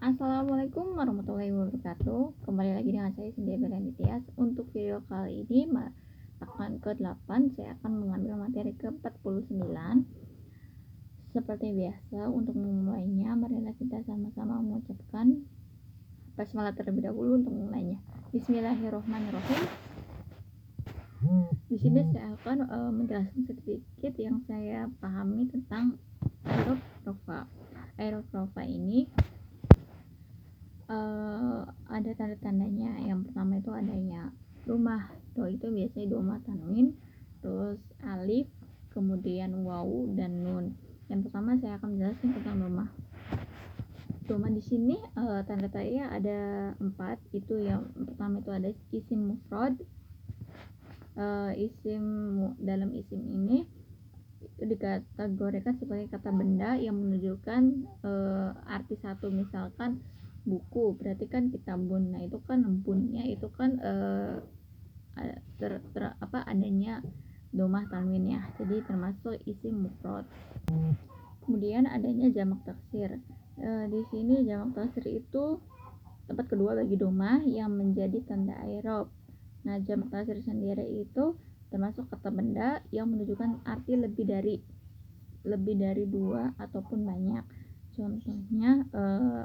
Assalamualaikum warahmatullahi wabarakatuh. Kembali lagi dengan saya Cindy Belanitias. Untuk video kali ini akan ke-8. Saya akan mengambil materi ke-49. Seperti biasa, untuk memulainya marilah kita sama-sama mengucapkan basmalah terlebih dahulu untuk memulainya. Bismillahirrahmanirrahim. Di sini saya akan menjelaskan sedikit yang saya pahami tentang aeroprofa. Aeroprofa ini ada tanda-tandanya. Yang pertama itu adanya rumah, itu biasanya doma tanwin, terus alif, kemudian wawu dan nun. Yang pertama saya akan menjelaskan tentang doma. Doma di sini tanda-tandanya ada 4. Itu yang pertama itu ada isim mufrad. Dalam isim ini dikategorikan sebagai kata benda yang menunjukkan arti satu. Misalkan buku, berarti kan kitabun. Nah, itu kan bunnya itu kan adanya domah tanwinnya, jadi termasuk isim mufrad. Kemudian adanya jamak taksir. Di sini jamak taksir itu tempat kedua bagi domah yang menjadi tanda i'rab. Nah, jamak taksir sendiri itu termasuk kata benda yang menunjukkan arti lebih dari 2 ataupun banyak. Contohnya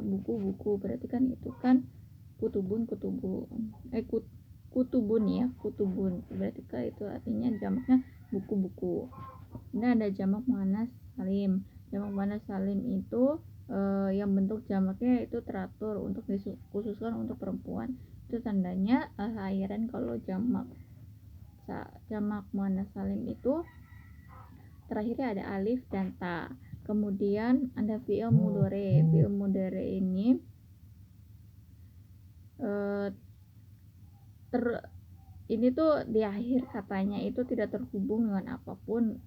buku-buku, berarti kan itu kan kutubun ya, kutubun, berarti kan itu artinya jamaknya buku-buku. Nah, ada jamak muannas salim. Jamak muannas salim itu yang bentuk jamaknya itu teratur untuk dikhususkan untuk perempuan. Itu tandanya akhiran kalau jamak muannas salim itu terakhirnya ada alif dan ta. Kemudian ada fi'il mudhari. Fi'il mudhari ini ini tuh di akhir katanya itu tidak terhubung dengan apapun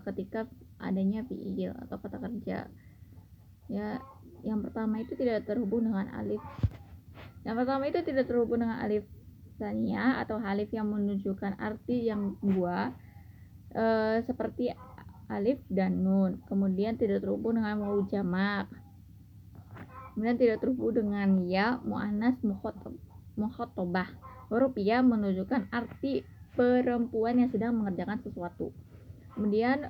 ketika adanya fi'il atau kata kerja. Ya, yang pertama itu tidak terhubung dengan alif. Yang pertama itu tidak terhubung dengan alif tsaniyah atau alif yang menunjukkan arti yang dua, seperti alif dan nun. Kemudian tidak terhubung dengan wawu jamak. Kemudian tidak terhubung dengan ya muannas mukhatabah. Huruf ya menunjukkan arti perempuan yang sedang mengerjakan sesuatu. Kemudian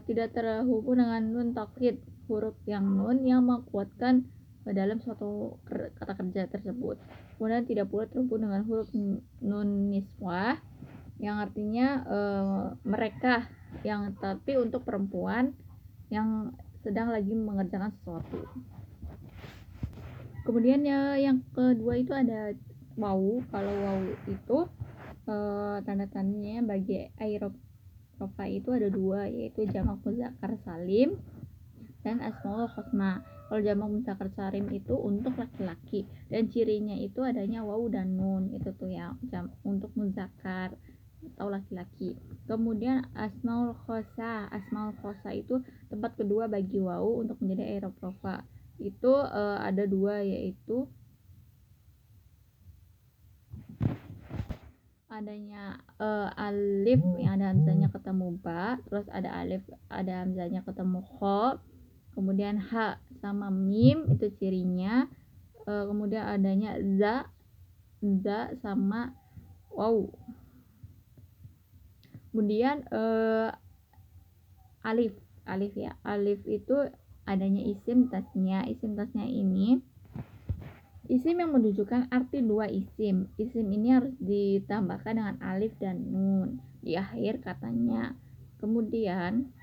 tidak terhubung dengan nun taukid, huruf yang nun yang menguatkan dalam suatu kata kerja tersebut. Kemudian tidak pula terhubung dengan huruf nun niswah yang artinya mereka, yang tapi untuk perempuan yang sedang lagi mengerjakan sesuatu. Kemudian yang kedua itu ada wawu. Kalau wawu itu tanda-tandanya bagi aeroprofa itu ada 2, yaitu jamak muzakkar salim dan asmaul husna. Kalau jamak muzakkar salim itu untuk laki-laki dan cirinya itu adanya wawu dan nun, itu tuh ya untuk muzakkar atau laki-laki. Kemudian asmaul khosa itu tempat kedua bagi wawu untuk menjadi aeroprofa. Itu ada 2, yaitu adanya alif yang ada hamzahnya ketemu ba, terus ada alif ada hamzahnya ketemu kho, kemudian ha sama mim itu cirinya. Kemudian adanya za sama waw. Kemudian alif ya. Alif itu adanya isim tasnya. Isim tasnya ini isim yang menunjukkan arti 2 isim. Isim ini harus ditambahkan dengan alif dan nun di akhir katanya. Kemudian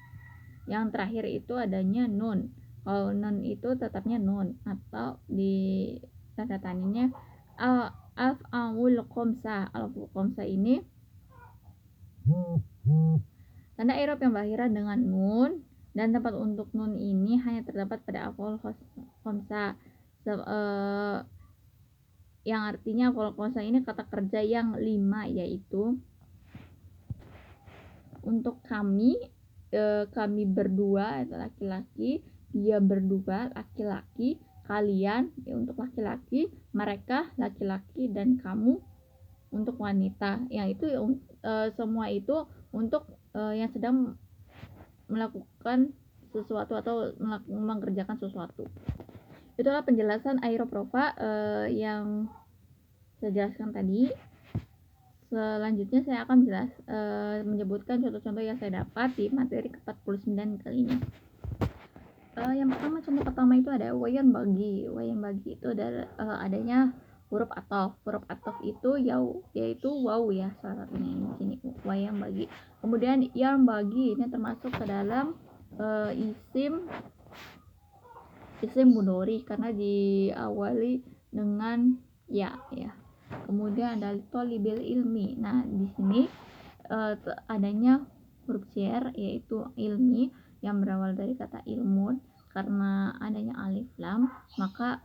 yang terakhir itu adanya nun. Kalau nun itu tetapnya nun atau di tanda tandanya al-af'ul khamsah. Al-af'ul khamsah ini tanda i'rab yang berakhiran dengan nun, dan tempat untuk nun ini hanya terdapat pada af'ul khamsah. Yang artinya af'ul khamsah ini kata kerja yang 5, yaitu untuk kami berdua laki-laki, dia berdua laki-laki, kalian untuk laki-laki, mereka laki-laki, dan kamu untuk wanita. Yang itu semua itu untuk yang sedang melakukan sesuatu atau mengerjakan sesuatu. Itulah penjelasan Aeroprofa yang saya jelaskan tadi. Selanjutnya saya akan menyebutkan contoh-contoh yang saya dapat di materi ke-49 kali ini. Yang pertama, contoh pertama itu ada wayan bagi. Wayan bagi itu adanya huruf atof. Huruf atof itu yaitu waw ya, salah satunya ini sini wayan bagi. Kemudian yang bagi ini termasuk ke dalam isim mudhari karena diawali dengan ya. Kemudian ada tolibil ilmi. Nah, di sini adanya huruf jar yaitu ilmi yang berawal dari kata ilmun. Karena adanya alif lam, maka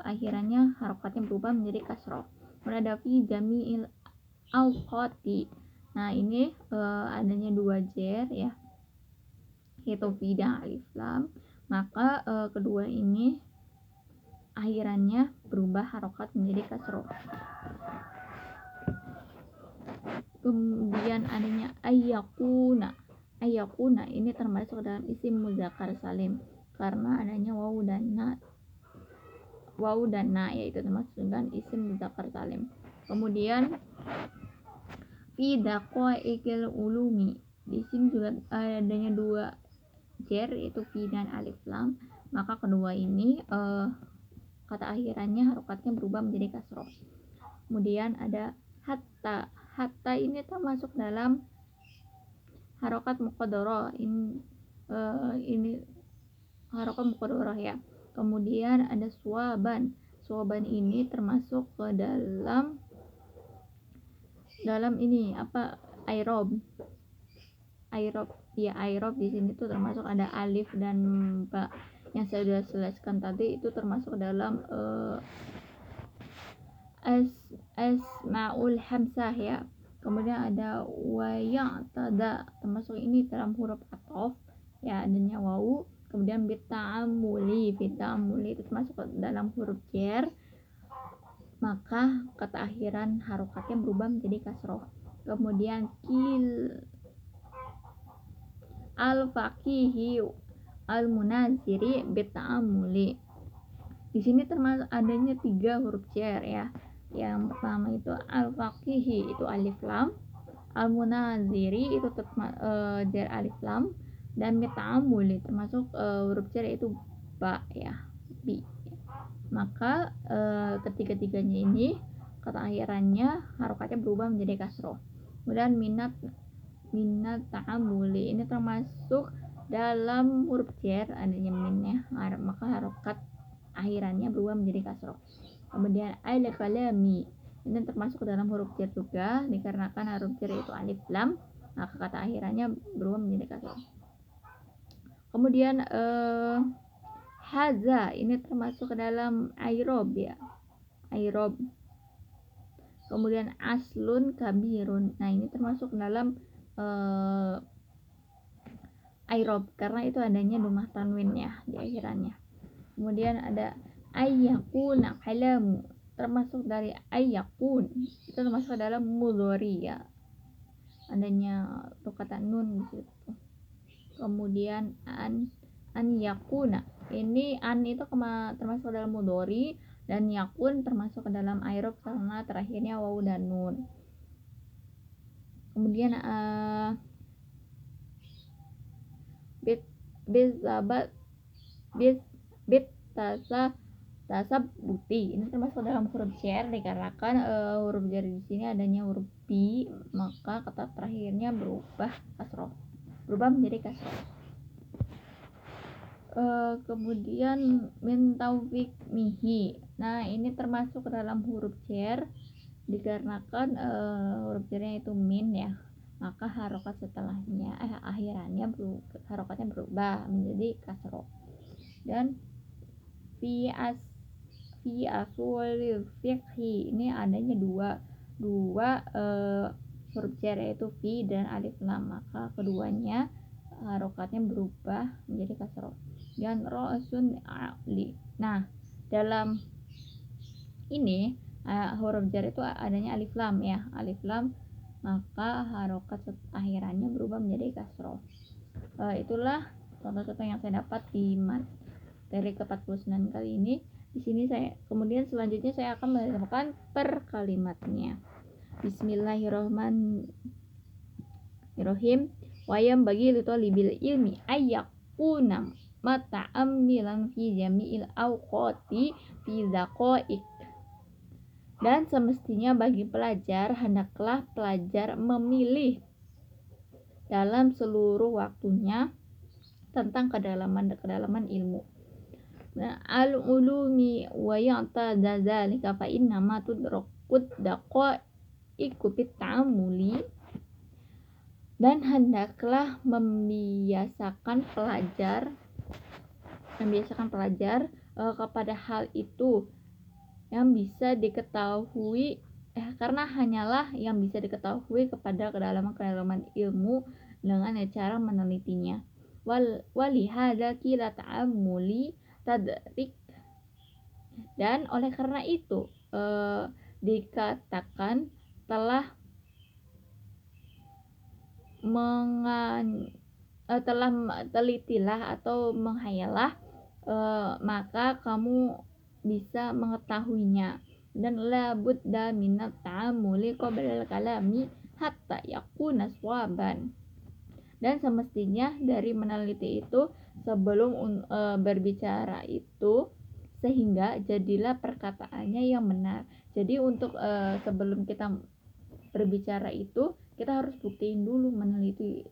akhirannya harokatnya berubah menjadi kasroh. Kemudian ada fi jami'il awqati. Nah, ini adanya dua jar ya, yaitu fi dan alif lam. Maka kedua ini akhirannya berubah harokat menjadi kasroh. Kemudian adanya ayyakuna. Ayyakuna ini termasuk dalam isim muzakkar salim karena adanya wawu dan na yaitu termasuk dengan isim muzakkar salim. Kemudian fi daqaiqil ulumi. Di sini juga adanya dua jar yaitu fi dan alif lam. Maka kedua ini kata akhirannya harokatnya berubah menjadi kasroh. Kemudian ada hatta. Hatta ini termasuk dalam harokat muqaddarah. Ini harokat muqaddarah ya. Kemudian ada suwaban. Suwaban ini termasuk ke dalam ini airob. Airob di sini tuh termasuk ada alif dan ba. Yang saya sudah jelaskan tadi itu termasuk dalam asmaul hamsah ya. Kemudian ada waya'tada, termasuk ini dalam huruf atof ya, adanya wawu. Kemudian bita'amuli itu termasuk dalam huruf jar, maka kata akhiran harokatnya berubah menjadi kasroh. Kemudian al-faqihi al-munaziri bita'amuli. Di sini termasuk adanya 3 huruf jar ya. Yang pertama itu al-faqihi itu alif lam, al-munaziri itu jar alif lam, dan bita'amuli termasuk huruf jar yaitu ba ya, bi. Maka ketiga-tiganya ini kata akhirannya harokatnya berubah menjadi kasroh. Kemudian minat ta'amuli ini termasuk dalam huruf jar adanya minnya, maka harokat akhirannya berubah menjadi kasroh. Kemudian al-kalami ini termasuk dalam huruf jar juga dikarenakan huruf jar itu alif lam, maka kata akhirannya berubah menjadi kasroh. Kemudian haza ini termasuk dalam airob ya, airob. Kemudian aslun kabirun, nah ini termasuk dalam airob karena itu adanya domah tanwin ya di akhirannya. Kemudian ada ayyakuna kalamu, termasuk dari ayyakun itu termasuk dalam mudhari ya, adanya tuh kata nun di situ. Kemudian an yakuna ini an itu termasuk dalam mudhari, dan yakun termasuk ke dalam airob karena terakhirnya wawu dan nun. Kemudian tasabbuti ini termasuk dalam huruf jar dikarenakan huruf jar di sini adanya huruf bi, maka kata terakhirnya berubah menjadi kasroh. Kemudian min taufik mihi, nah ini termasuk dalam huruf jar dikarenakan huruf jarnya itu min ya, maka harokat setelahnya akhirannya harokatnya berubah menjadi kasroh. Dan fi asulil fiqhi ini adanya dua huruf jar yaitu fi dan alif lam, maka keduanya harokatnya berubah menjadi kasroh. Dan ra'sun a'li, nah dalam ini huruf jar itu adanya alif lam ya, alif lam, maka harokat akhirannya berubah menjadi kasroh. Itulah contoh-contoh yang saya dapat di materi materi ke-49 kali ini. Di sini selanjutnya saya akan menerjemahkan per kalimatnya. Bismillahirrahmanirrahim. Wayam bagi litolibil ilmi ayyakuna mata'ammilan fi jami'il awqati fi daqa'iq. Dan semestinya bagi pelajar, hendaklah pelajar memilih dalam seluruh waktunya tentang kedalaman ilmu. Al-ulumi wa ya'tada dzalika fa inna ma tudrakut daqaiqu bit ta'ammuli. Dan hendaklah membiasakan pelajar kepada hal itu yang bisa diketahui karena hanyalah yang bisa diketahui kepada kedalaman ilmu dengan cara menelitinya. Walihada kila ta'ammuli tadrik. Dan oleh karena itu dikatakan telitilah atau menghayalah, maka kamu bisa mengetahuinya. Dan la budda minat ta'amuli qabla al-kalami hatta yakuna swaban. Dan semestinya dari meneliti itu sebelum berbicara itu, sehingga jadilah perkataannya yang benar. Jadi untuk sebelum kita berbicara itu, kita harus buktiin dulu,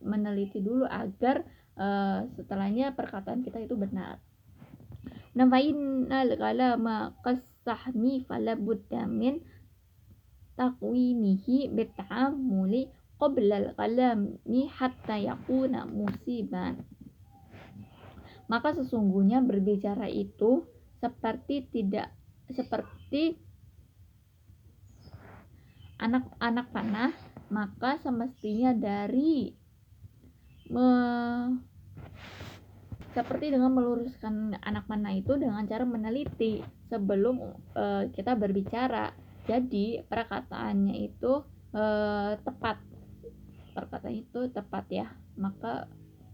meneliti dulu agar setelahnya perkataan kita itu benar. Nah, fa innal kalama qas-sahmi fala budda min taqwimihi bit'amuli qabla al-kalami hatta yakuna musiban. Maka sesungguhnya berbicara itu seperti anak panah, maka semestinya seperti dengan meluruskan anak panah itu dengan cara meneliti sebelum kita berbicara. Jadi perkataannya itu tepat ya. Maka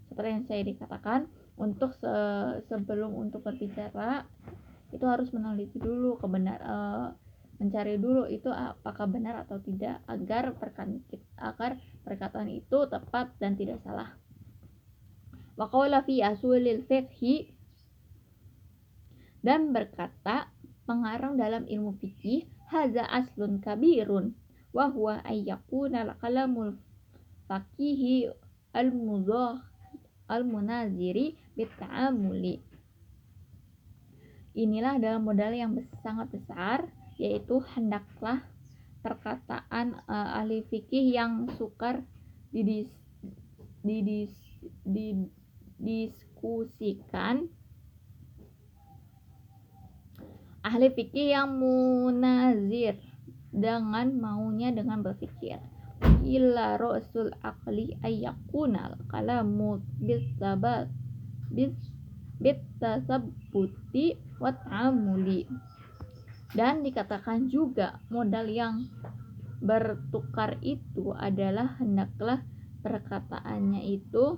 seperti yang saya dikatakan, untuk sebelum untuk berbicara itu harus meneliti dulu mencari dulu itu apakah benar atau tidak, agar perkataan itu tepat dan tidak salah. Wa qala fi asulil fiqhi. Dan berkata pengarang dalam ilmu fikih, hadza aslun kabirun wa huwa ayyakuna al-kalamul faqihi al-munaziri bit-ta'amuli. Inilah dalam modal yang sangat besar, yaitu hendaklah perkataan ahli fikih yang sukar didiskusikan, ahli fikih yang munazir dengan maunya dengan berpikir. Illa rasul aqli ayyakunal kalamu bitasabbuti wa ta'amuli. Dan dikatakan juga modal yang bertukar itu adalah hendaklah perkataannya itu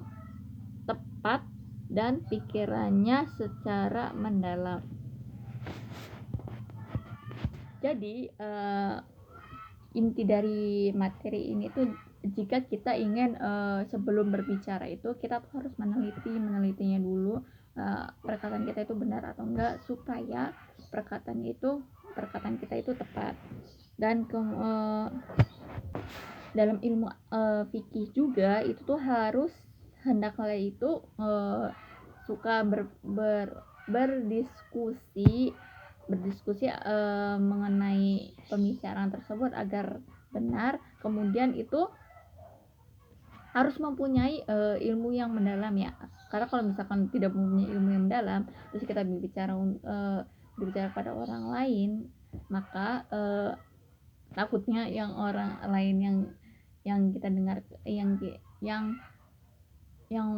tepat dan pikirannya secara mendalam. Jadi inti dari materi ini tuh, jika kita ingin sebelum berbicara itu kita tuh harus menelitinya dulu, perkataan kita itu benar atau enggak, supaya perkataan kita itu tepat. Dan dalam ilmu fikih juga itu tuh harus hendaklah itu suka berdiskusi mengenai pembicaraan tersebut agar benar. Kemudian itu harus mempunyai ilmu yang mendalam ya, karena kalau misalkan tidak mempunyai ilmu yang mendalam terus kita berbicara pada orang lain, maka takutnya yang orang lain yang kita dengar yang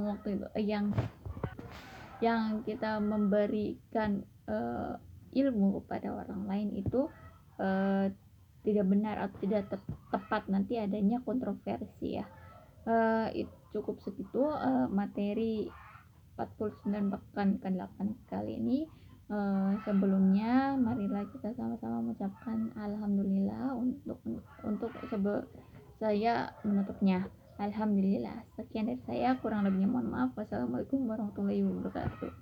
waktu itu yang kita memberikan ilmu kepada orang lain itu tidak benar atau tidak tepat, nanti adanya kontroversi ya. Cukup segitu materi 49 pekan ke-8 kali ini. Sebelumnya marilah kita sama-sama mengucapkan alhamdulillah untuk saya menutupnya. Alhamdulillah. Sekian dari saya, kurang lebihnya mohon maaf. Wassalamualaikum warahmatullahi wabarakatuh.